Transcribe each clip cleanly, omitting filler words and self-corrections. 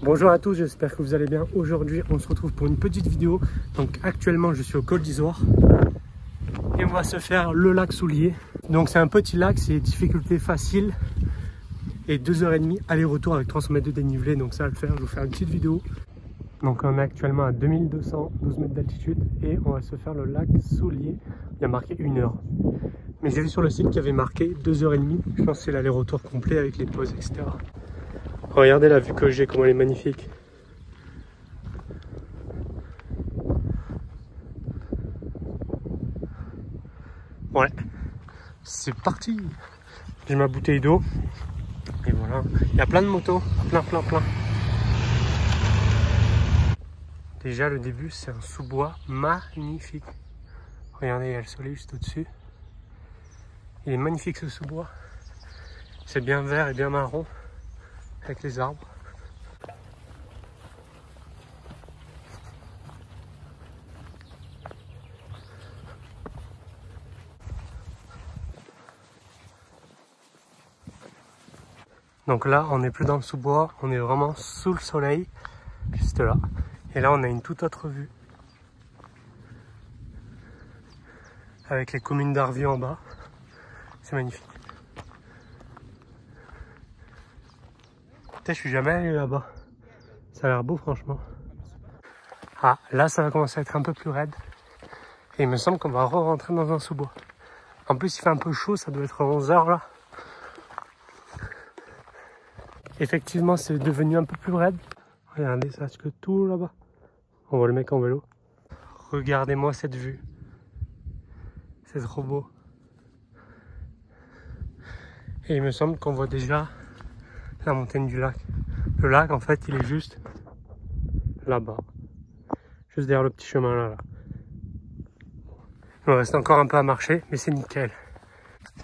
Bonjour à tous, j'espère que vous allez bien. Aujourd'hui, on se retrouve pour une petite vidéo. Donc actuellement, je suis au Col d'Izoard et on va se faire le lac Soulier. Donc c'est un petit lac, c'est difficulté facile et 2h30 aller-retour avec 300 mètres de dénivelé. Donc ça va le faire, je vais vous faire une petite vidéo. Donc on est actuellement à 2212 mètres d'altitude et on va se faire le lac Soulier. Il y a marqué 1 heure. Mais j'ai vu sur le site qu'il y avait marqué 2h30. Je pense que c'est l'aller-retour complet avec les pauses, etc. Regardez la vue que j'ai, comment elle est magnifique. Ouais, c'est parti. J'ai ma bouteille d'eau. Et voilà, il y a plein de motos, plein. Déjà le début, c'est un sous-bois magnifique. Regardez, il y a le soleil juste au-dessus. Il est magnifique ce sous-bois. C'est bien vert et bien marron avec les arbres. Donc là, on n'est plus dans le sous-bois, on est vraiment sous le soleil, juste là. Et là, on a une toute autre vue. Avec les communes d'Arvieux en bas. C'est magnifique. Putain, je suis jamais allé là-bas. Ça a l'air beau, franchement. Ah, là, ça va commencer à être un peu plus raide. Et il me semble qu'on va re-rentrer dans un sous-bois. En plus, il fait un peu chaud, ça doit être 11 h là. Effectivement, c'est devenu un peu plus raide. Regardez, ça c'est que tout là-bas. On voit le mec en vélo. Regardez-moi cette vue. C'est trop beau. Et il me semble qu'on voit déjà la montagne du lac. Le lac, en fait, il est juste là-bas. Juste derrière le petit chemin là. Il me reste encore un peu à marcher, mais c'est nickel.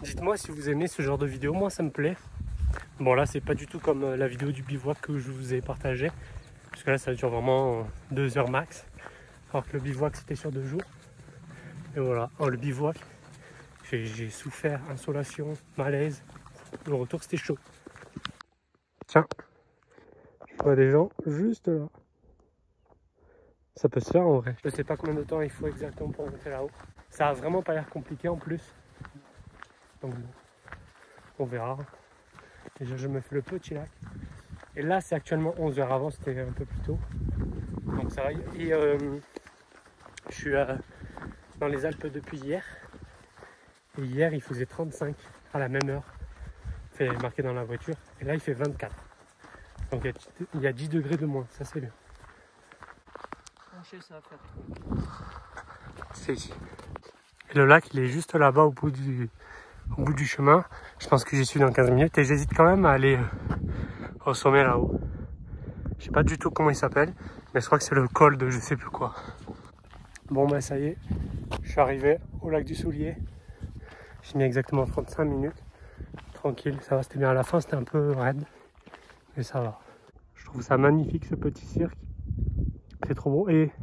Dites-moi si vous aimez ce genre de vidéo. Moi, ça me plaît. Bon, là, c'est pas du tout comme la vidéo du bivouac que je vous ai partagé. Parce que là, ça dure vraiment 2 heures max. Alors que le bivouac, c'était sur 2 jours. Et voilà, le bivouac, j'ai souffert, insolation, malaise. Le retour, c'était chaud. Tiens, je vois des gens juste là. Ça peut se faire en vrai. Je sais pas combien de temps il faut exactement pour monter là-haut. Ça a vraiment pas l'air compliqué en plus. Donc bon, on verra. Déjà, je me fais le petit lac. Et là, c'est actuellement 11 h. Avant, c'était un peu plus tôt. Donc ça va. Et je suis dans les Alpes depuis hier. Et hier, il faisait 35 à la même heure. C'est marqué dans la voiture. Et là, il fait 24. Donc il y a 10 degrés de moins. Ça, c'est bien. Ça va faire. C'est ici. Et le lac, il est juste là-bas au bout du chemin. Je pense que j'y suis dans 15 minutes. Et j'hésite quand même à aller au sommet là-haut. Je sais pas du tout comment il s'appelle. Mais je crois que c'est le col de je sais plus quoi. Bon, bah ça y est. Je suis arrivé au lac du Soulier. J'ai mis exactement 35 minutes. Tranquille, ça va, c'était bien. À la fin, c'était un peu raide. Mais ça va. Je trouve ça magnifique, ce petit cirque. C'est trop beau. Et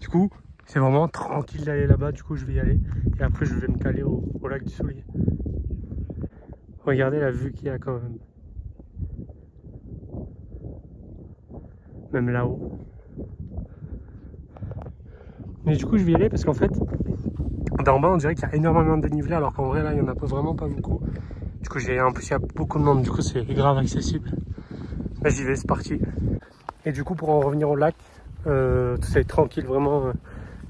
du coup, c'est vraiment tranquille d'aller là-bas. Du coup, je vais y aller. Et après, je vais me caler au lac du Soulier. Regardez la vue qu'il y a quand même. Même là-haut. Mais du coup, je vais y aller parce qu'en fait, d'en bas, on dirait qu'il y a énormément de dénivelé. Alors qu'en vrai, là, il n'y en a pas vraiment pas beaucoup. Du coup, en plus, il y a beaucoup de monde. Du coup, c'est grave accessible. Là, j'y vais, c'est parti. Et du coup, pour en revenir au lac, tout ça est tranquille, vraiment.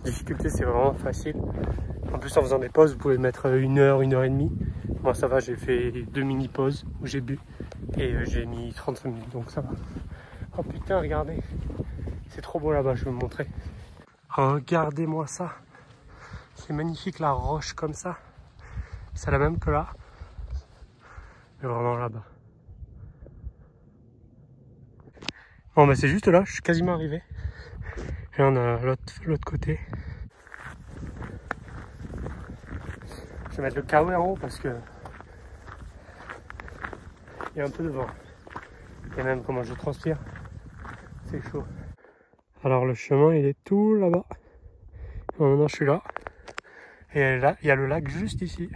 Difficulté, c'est vraiment facile. En plus, en faisant des pauses, vous pouvez mettre 1 heure, 1h30. Moi, ça va, j'ai fait 2 mini-pauses où j'ai bu. Et j'ai mis 35 minutes, donc ça va. Oh putain, regardez. C'est trop beau là-bas, je vais vous montrer. Regardez-moi ça. C'est magnifique, la roche comme ça. C'est la même que là. Mais vraiment là-bas. Bon, bah c'est juste là, je suis quasiment arrivé. Et on a l'autre côté. Je vais mettre le kawaii en haut parce que il y a un peu de vent. Et même comment je transpire, c'est chaud. Alors le chemin il est tout là-bas. Maintenant je suis là. Et là il y a le lac juste ici.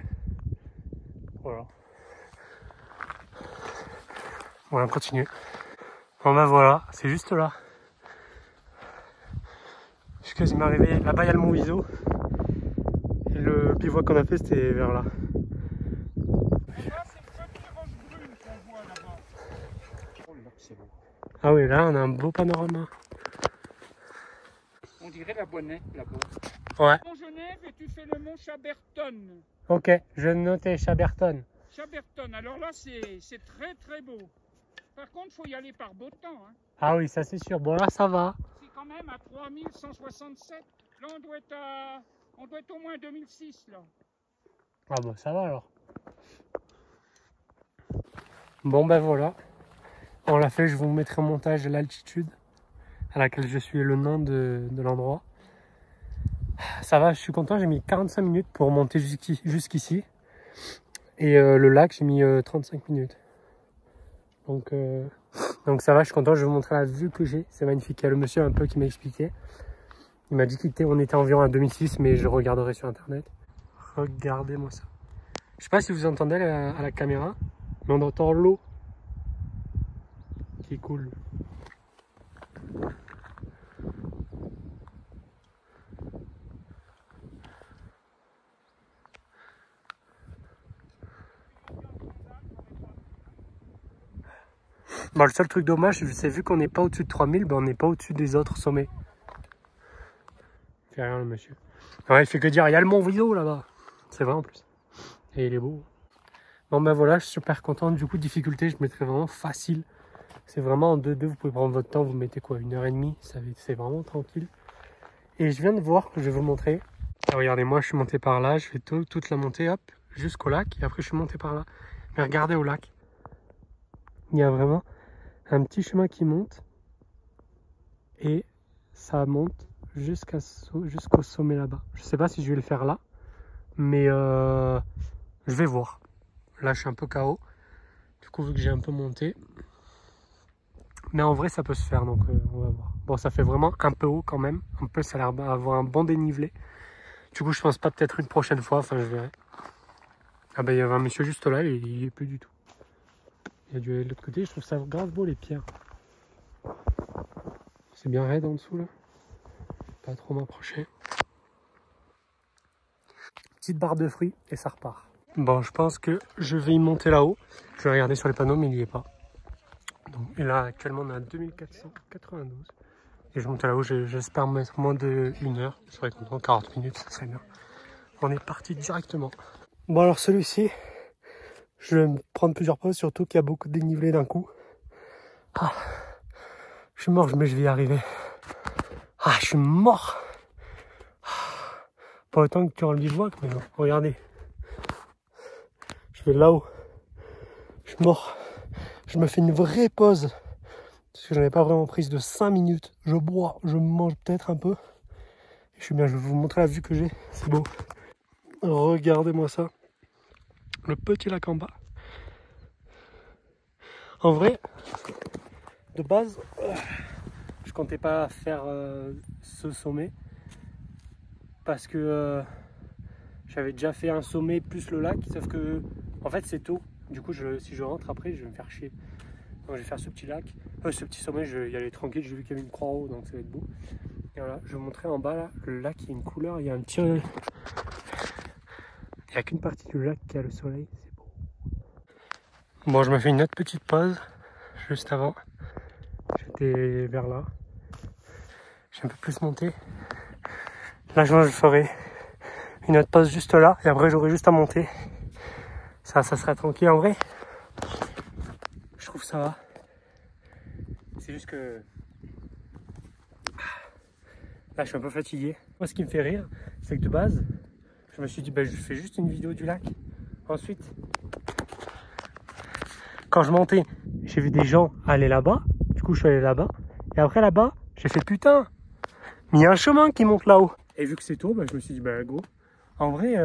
Voilà. Voilà, on continue. Bon ben voilà, c'est juste là. Je suis quasiment arrivé. Là-bas il y a le Mont Viso. Et le bivouac qu'on a fait c'était vers là. Ah oui, là on a un beau panorama. On dirait la Bonnette là-bas. Ouais. Mont Genève et tu fais le mont Chaberton. Ok, je vais noter Chaberton. Chaberton, alors là c'est très très beau. Par contre, il faut y aller par beau temps. Hein. Ah oui, ça c'est sûr. Bon là ça va. C'est quand même à 3167. Là on doit être au moins 2006 là. Ah bah ça va alors. Bon ben voilà. On l'a fait, je vous mettrai au montage l'altitude à laquelle je suis et le nom de l'endroit. Ça va, je suis content, j'ai mis 45 minutes pour monter jusqu'ici. Et le lac, j'ai mis 35 minutes. Donc ça va, je suis content, je vais vous montrer la vue que j'ai. C'est magnifique. Il y a le monsieur un peu qui m'a expliqué. Il m'a dit qu'on était environ à 2006, mais je regarderai sur internet. Regardez-moi ça. Je sais pas si vous entendez à la caméra, mais on entend l'eau qui coule. Bon, le seul truc dommage, c'est vu qu'on n'est pas au-dessus de 3000, ben on n'est pas au-dessus des autres sommets. Il fait rien le monsieur. Ouais, il fait que dire, il y a le Mont Viso là-bas. C'est vrai en plus. Et il est beau. Bon ben voilà, je suis super content. Du coup, difficulté, je mettrai vraiment facile. C'est vraiment en 2-2, vous pouvez prendre votre temps, vous mettez quoi, 1h30, c'est vraiment tranquille. Et je viens de voir que je vais vous montrer. Ah, regardez, moi je suis monté par là, je fais toute la montée, hop, jusqu'au lac, et après je suis monté par là. Mais regardez au lac, il y a vraiment un petit chemin qui monte, et ça monte jusqu'au sommet là-bas. Je sais pas si je vais le faire là, mais je vais voir. Là je suis un peu KO, du coup vu que j'ai un peu monté. Mais en vrai ça peut se faire, donc on va voir. Bon, ça fait vraiment un peu haut quand même, un peu, ça a l'air d'avoir un bon dénivelé. Du coup je pense pas, peut-être une prochaine fois, enfin je verrai. Ah ben il y avait un monsieur juste là, et il y est plus du tout. Il y a du de l'autre côté, je trouve ça grave beau les pierres. C'est bien raide en dessous là. Pas trop m'approcher. Petite barre de fruits et ça repart. Bon, je pense que je vais y monter là-haut. Je vais regarder sur les panneaux, mais il n'y est pas. Donc, et là, actuellement, on est à 2492. Et je monte là-haut, j'espère mettre moins de 1 heure. Je serais content, 40 minutes, ça serait bien. On est parti directement. Bon, alors celui-ci, je vais me prendre plusieurs pauses, surtout qu'il y a beaucoup de dénivelé d'un coup. Ah, je suis mort, mais je vais y arriver. Ah, je suis mort. Pas autant que tu le bivouac, mais non. Regardez. Je vais là-haut. Je suis mort. Je me fais une vraie pause. Parce que j'en ai pas vraiment prise de 5 minutes. Je bois, je mange peut-être un peu. Et je suis bien, je vais vous montrer la vue que j'ai. C'est beau. Regardez-moi ça. Le petit lac en bas. En vrai, de base, je comptais pas faire ce sommet. Parce que j'avais déjà fait un sommet plus le lac. Sauf que, en fait, c'est tôt. Du coup, si je rentre après, je vais me faire chier. Donc, je vais faire ce petit lac. Ce petit sommet, je vais y aller tranquille. J'ai vu qu'il y avait une croix en haut, donc ça va être beau. Et voilà, je vais vous montrer en bas là, le lac, il y a une couleur, il y a un petit. Il n'y a qu'une partie du lac qui a le soleil, c'est beau. Bon, je me fais une autre petite pause juste avant. J'étais vers là. J'ai un peu plus monté. Là, je ferai une autre pause juste là, et après, j'aurai juste à monter. Ça sera tranquille en vrai. Je trouve ça va. C'est juste que là je suis un peu fatigué. Moi ce qui me fait rire, c'est que de base, je me suis dit je fais juste une vidéo du lac. Ensuite, quand je montais, j'ai vu des gens aller là-bas. Du coup je suis allé là-bas. Et après là-bas, j'ai fait putain, mais il y a un chemin qui monte là-haut. Et vu que c'est tôt, je me suis dit go. En vrai,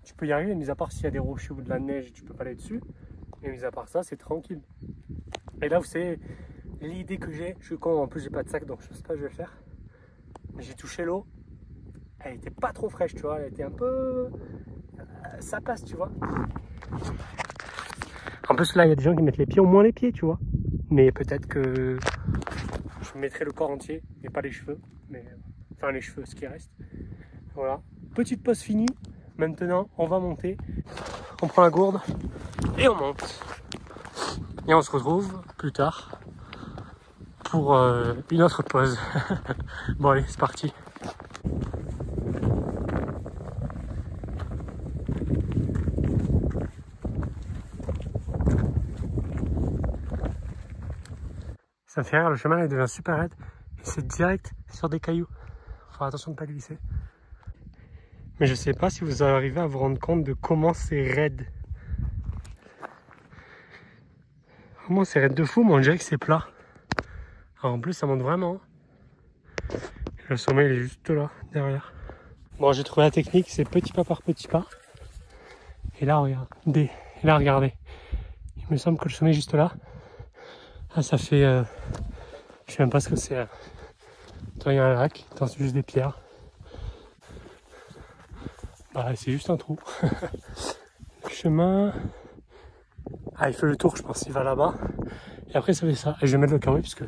tu peux y arriver, mis à part s'il y a des rochers ou de la neige, tu peux pas aller dessus. Mais mis à part ça, c'est tranquille. Et là, vous savez, l'idée que j'ai, je suis con, en plus j'ai pas de sac, donc je sais pas, je vais le faire. Mais j'ai touché l'eau, elle était pas trop fraîche, tu vois, elle était un peu... ça passe, tu vois. En plus là, il y a des gens qui mettent les pieds, au moins les pieds, tu vois. Mais peut-être que je mettrai le corps entier et pas les cheveux. Mais enfin les cheveux, ce qui reste. Voilà. Petite pause finie. Maintenant, on va monter. On prend la gourde et on monte. Et on se retrouve plus tard pour une autre pause. Bon allez, c'est parti. Ça me fait rire, le chemin là, il devient super raide. Et c'est direct sur des cailloux. Faut faire attention de ne pas glisser. Mais je sais pas si vous arrivez à vous rendre compte de comment c'est raide. Vraiment c'est raide de fou, mais on dirait que c'est plat. Alors en plus ça monte vraiment. Le sommet il est juste là, derrière. Bon, j'ai trouvé la technique, c'est petit pas par petit pas. Et là regardez, il me semble que le sommet est juste là. Ah, ça fait je sais même pas ce que c'est. Attends, il y a un lac, attends, c'est juste des pierres. Bah c'est juste un trou. Le chemin. Ah, il fait le tour, je pense, il va là-bas. Et après ça fait ça. Et je vais mettre le carré parce que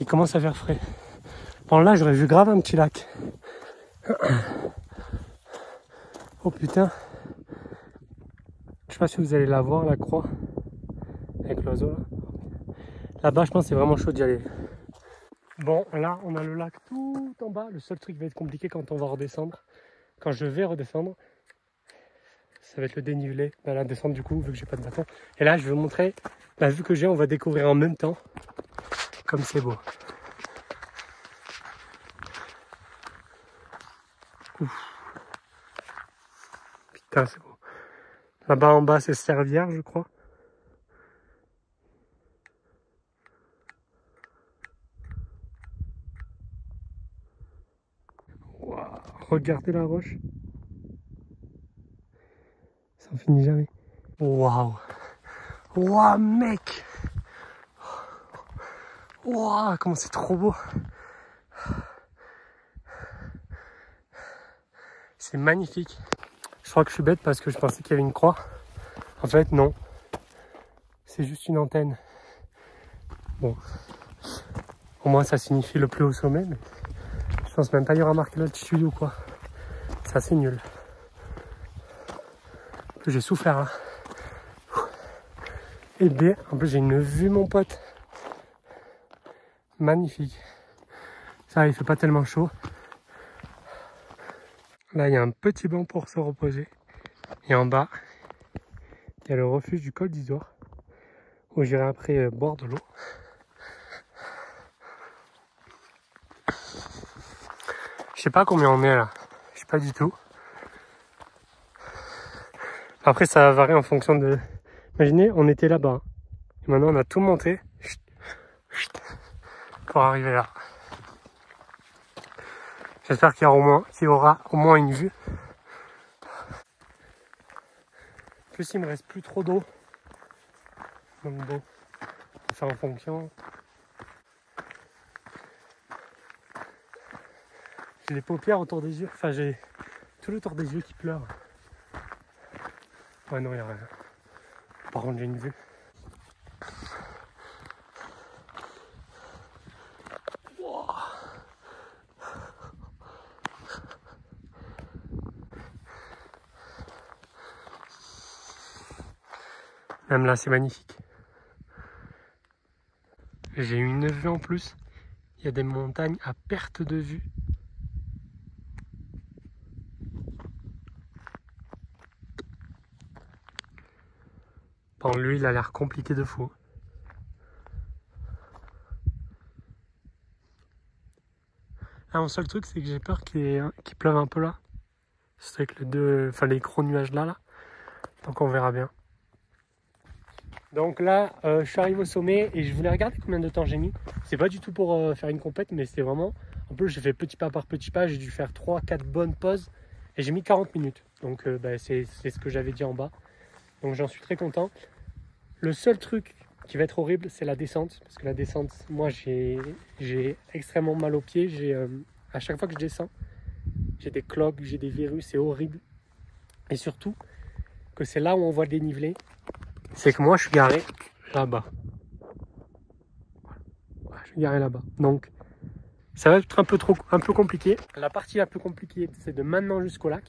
il commence à faire frais. Bon là j'aurais vu grave un petit lac. Oh putain. Je sais pas si vous allez la voir, la croix. Avec l'oiseau là. Là-bas je pense que c'est vraiment chaud d'y aller. Bon là on a le lac tout en bas. Le seul truc qui va être compliqué quand on va redescendre. Quand je vais redescendre. Ça va être le dénivelé. Bah, la descente du coup vu que j'ai pas de bâton. Et là je vais vous montrer la vue que j'ai. On va découvrir en même temps. Comme c'est beau. Ouf. Putain c'est beau. Là-bas en bas c'est Servières je crois. Wow. Regardez la roche. Ça en finit jamais. Waouh. Waouh mec. Waouh comment c'est trop beau. C'est magnifique. Je crois que je suis bête parce que je pensais qu'il y avait une croix. En fait non. C'est juste une antenne. Bon. Au moins ça signifie le plus haut sommet. Mais je pense même pas y aura marqué l'altitude ou quoi. C'est assez nul. J'ai souffert là. Et bien, en plus j'ai une vue mon pote. Magnifique. Ça il fait pas tellement chaud. Là il y a un petit banc pour se reposer. Et en bas, il y a le refuge du col d'Isoire. Où j'irai après boire de l'eau. Je sais pas combien on est là. Je sais pas du tout. Après ça va varier en fonction de... Imaginez, on était là-bas. Et maintenant on a tout monté. Pour arriver là. J'espère qu'il y aura au moins une vue. En plus il me reste plus trop d'eau. Donc bon, on va faire en fonction. J'ai les paupières autour des yeux. Enfin j'ai tout le tour des yeux qui pleure. Ouais non, il n'y a rien. Par contre j'ai une vue. Wow. Même là c'est magnifique. J'ai une vue en plus. Il y a des montagnes à perte de vue. Bon, lui, il a l'air compliqué de fou. Ah, mon seul truc, c'est que j'ai peur qu'il pleuve un peu là. C'est avec les gros nuages là. Donc on verra bien. Donc là, je suis arrivé au sommet et je voulais regarder combien de temps j'ai mis. C'est pas du tout pour faire une compète, mais c'était vraiment... En plus, j'ai fait petit pas par petit pas. J'ai dû faire 3-4 bonnes pauses. Et j'ai mis 40 minutes. Donc c'est ce que j'avais dit en bas. Donc j'en suis très content. Le seul truc qui va être horrible, c'est la descente. Parce que la descente, moi, j'ai extrêmement mal aux pieds. À chaque fois que je descends, j'ai des cloques, j'ai des virus, c'est horrible. Et surtout, que c'est là où on voit le dénivelé. C'est que moi, je suis garé là-bas. je vais garer là-bas. Donc ça va être un peu compliqué. La partie la plus compliquée, c'est de maintenant jusqu'au lac.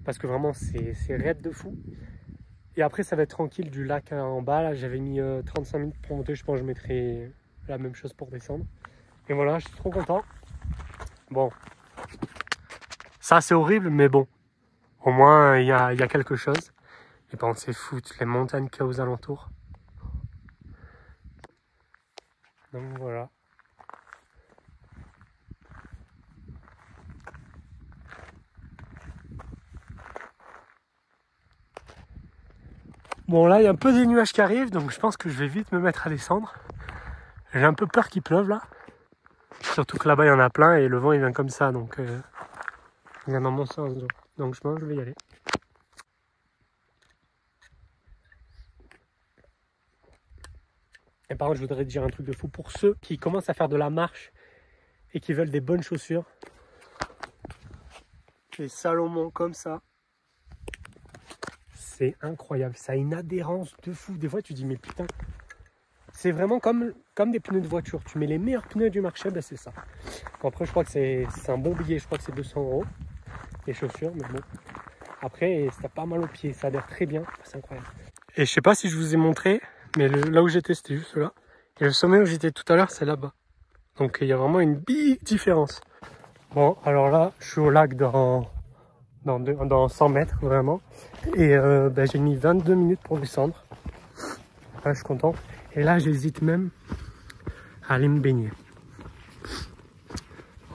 Parce que vraiment, c'est raide de fou. Et après, ça va être tranquille du lac en bas. Là, j'avais mis 35 minutes pour monter. Je pense que je mettrai la même chose pour descendre. Et voilà, je suis trop content. Bon, ça c'est horrible, mais bon, au moins il y a quelque chose. Et ben on s'est foutu les montagnes qu'il y a aux alentours. Donc voilà. Bon là il y a un peu des nuages qui arrivent, donc je pense que je vais vite me mettre à descendre. J'ai un peu peur qu'il pleuve là. Surtout que là-bas il y en a plein et le vent il vient comme ça, donc il vient dans mon sens. Donc je pense que je vais y aller. Et par contre, je voudrais dire un truc de fou pour ceux qui commencent à faire de la marche et qui veulent des bonnes chaussures. Les Salomon comme ça, c'est incroyable. Ça a une adhérence de fou. Des fois, tu dis, mais putain, c'est vraiment comme des pneus de voiture. Tu mets les meilleurs pneus du marché, ben c'est ça. Bon, après, je crois que c'est un bon billet. Je crois que c'est 200 € les chaussures, mais bon. Après, ça a pas mal aux pieds. Ça adhère très bien. C'est incroyable. Et je sais pas si je vous ai montré. Mais là où j'étais, c'était juste là. Et le sommet où j'étais tout à l'heure, c'est là-bas. Donc il y a vraiment une big différence. Bon, alors là, je suis au lac dans 100 mètres, vraiment. Et ben, j'ai mis 22 minutes pour descendre. Là, je suis content. Et là, j'hésite même à aller me baigner.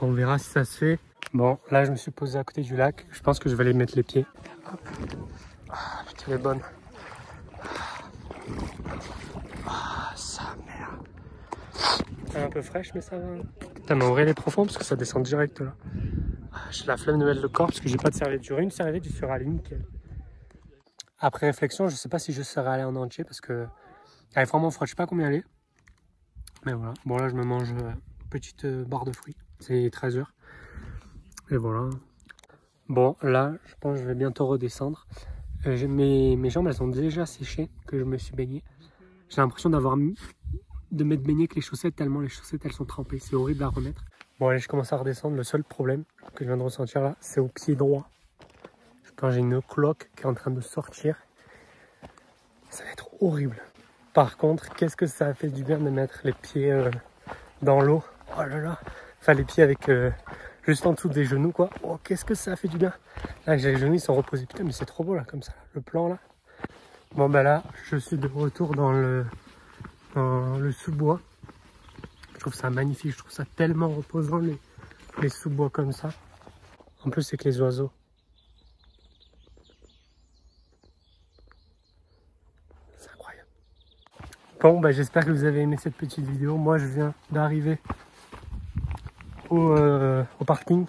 On verra si ça se fait. Bon, là, je me suis posé à côté du lac. Je pense que je vais aller mettre les pieds. Hop. Ah, putain, elle est bonne. Ah, sa mère. Elle est un peu fraîche, mais ça va. Putain, mais en vrai, elle est profonde parce que ça descend direct là. J'ai la flemme de mettre le corps parce que j'ai pas de serviette. J'aurais une serviette, je serais allé nickel. Après réflexion, je sais pas si je serais allé en entier parce que elle est vraiment froide. Je sais pas combien elle est. Mais voilà. Bon, là, je me mange une petite barre de fruits. C'est 13 h. Et voilà. Bon, là, je pense que je vais bientôt redescendre. Mes jambes, elles sont déjà séchées que je me suis baigné. J'ai l'impression de m'être baigné avec les chaussettes tellement les chaussettes elles sont trempées. C'est horrible à remettre. Bon allez, je commence à redescendre. Le seul problème que je viens de ressentir là, c'est au pied droit. Quand j'ai une cloque qui est en train de sortir, ça va être horrible. Par contre, qu'est-ce que ça a fait du bien de mettre les pieds dans l'eau. Oh là là. Enfin les pieds avec juste en dessous des genoux quoi. Oh qu'est-ce que ça a fait du bien. Là j'ai les genoux ils sont reposés. Putain mais c'est trop beau là comme ça. Le plan là. Bon bah là je suis de retour dans le sous-bois. Je trouve ça magnifique, je trouve ça tellement reposant les sous-bois comme ça. En plus c'est que les oiseaux. C'est incroyable. Bon bah j'espère que vous avez aimé cette petite vidéo. Moi je viens d'arriver au parking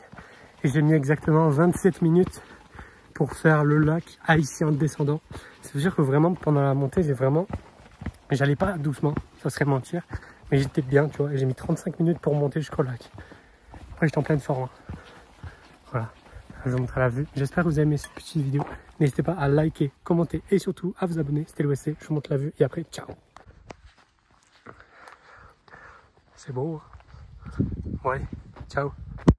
et j'ai mis exactement 27 minutes pour faire le lac ici en descendant. Ça veut dire que vraiment pendant la montée j'allais pas doucement, ça serait mentir, mais j'étais bien, tu vois, et j'ai mis 35 minutes pour monter jusqu'au lac. Après j'étais en pleine forme. Voilà, je vous montre la vue. J'espère que vous avez aimé cette petite vidéo. N'hésitez pas à liker, commenter et surtout à vous abonner. C'était l'OSC, je vous montre la vue et après ciao. C'est beau. Ouais, ciao.